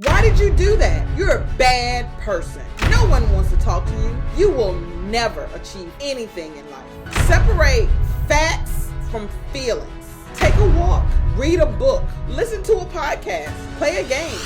Why did you do that? You're a bad person. No one wants to talk to you. You will never achieve anything in life. Separate facts from feelings. Take a walk. Read a book. Listen to a podcast. Play a game.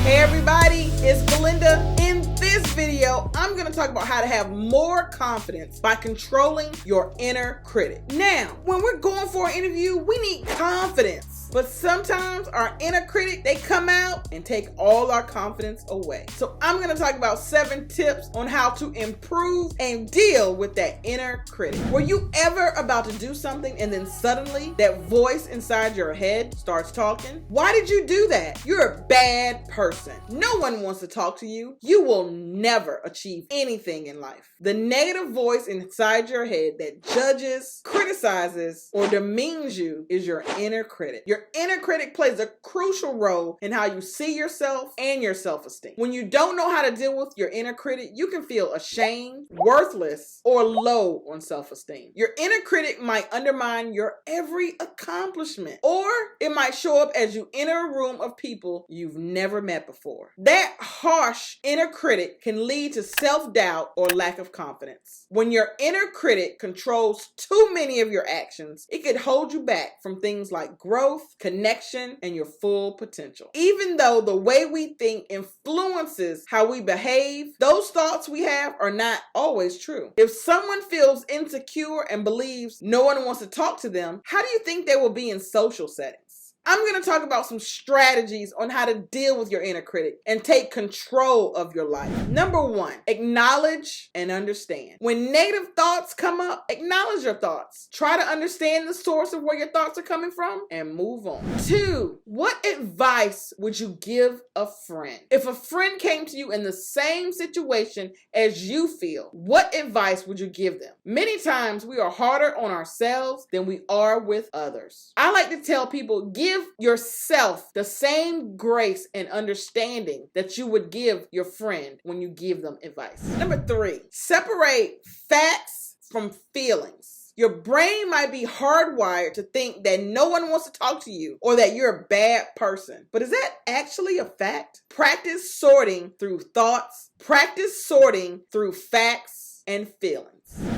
Hey everybody, it's Belinda. In this video, I'm going to talk about how to have more confidence by controlling your inner critic. Now, when we're going for an interview, we need confidence. But sometimes our inner critic, they come out and take all our confidence away. So I'm going to talk about 7 tips on how to improve and deal with that inner critic. Were you ever about to do something and then suddenly that voice inside your head starts talking? Why did you do that? You're a bad person. No one wants to talk to you. You will never achieve anything in life. The negative voice inside your head that judges, criticizes, or demeans you is your inner critic. Your inner critic plays a crucial role in how you see yourself and your self-esteem. When you don't know how to deal with your inner critic, you can feel ashamed, worthless, or low on self-esteem. Your inner critic might undermine your every accomplishment, or it might show up as you enter a room of people you've never met before. That harsh inner critic can lead to self-doubt or lack of confidence. When your inner critic controls too many of your actions, it could hold you back from things like growth, connection, and your full potential. Even though the way we think influences how we behave, those thoughts we have are not always true. If someone feels insecure and believes no one wants to talk to them, how do you think they will be in social settings? I'm going to talk about some strategies on how to deal with your inner critic and take control of your life. Number 1, acknowledge and understand. When negative thoughts come up, acknowledge your thoughts. Try to understand the source of where your thoughts are coming from and move on. 2, what advice would you give a friend? If a friend came to you in the same situation as you feel, what advice would you give them? Many times we are harder on ourselves than we are with others. I like to tell people, give yourself the same grace and understanding that you would give your friend when you give them advice. Number 3, separate facts from feelings. Your brain might be hardwired to think that no one wants to talk to you or that you're a bad person. But is that actually a fact? Practice sorting through thoughts. Practice sorting through facts and feelings.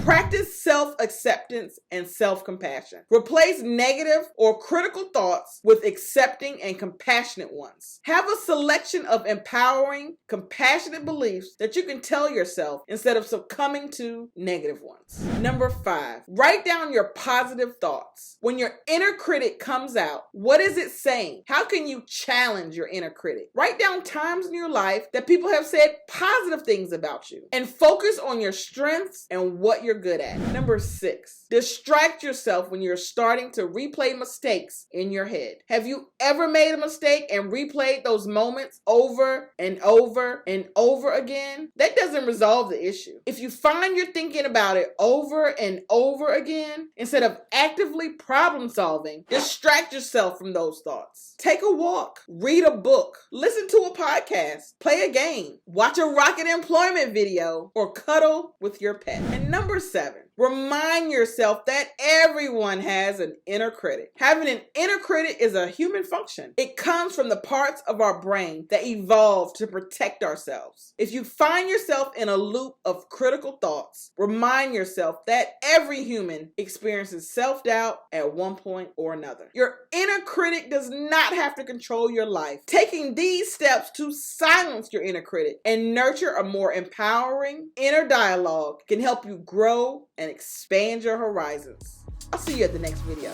Practice self-acceptance and self-compassion. Replace negative or critical thoughts with accepting and compassionate ones. Have a selection of empowering, compassionate beliefs that you can tell yourself instead of succumbing to negative ones. Number 5, write down your positive thoughts. When your inner critic comes out, what is it saying? How can you challenge your inner critic? Write down times in your life that people have said positive things about you and focus on your strengths and what you're good at. Number 6, distract yourself when you're starting to replay mistakes in your head. Have you ever made a mistake and replayed those moments over and over and over again? That doesn't resolve the issue. If you find you're thinking about it over and over again, instead of actively problem solving, distract yourself from those thoughts. Take a walk, read a book, listen to a podcast, play a game, watch a rocket employment video, or cuddle with your pet. And number 7, remind yourself that everyone has an inner critic. Having an inner critic is a human function. It comes from the parts of our brain that evolved to protect ourselves. If you find yourself in a loop of critical thoughts, remind yourself that every human experiences self-doubt at one point or another. Your inner critic does not have to control your life. Taking these steps to silence your inner critic and nurture a more empowering inner dialogue can help you grow and expand your horizons. I'll see you at the next video.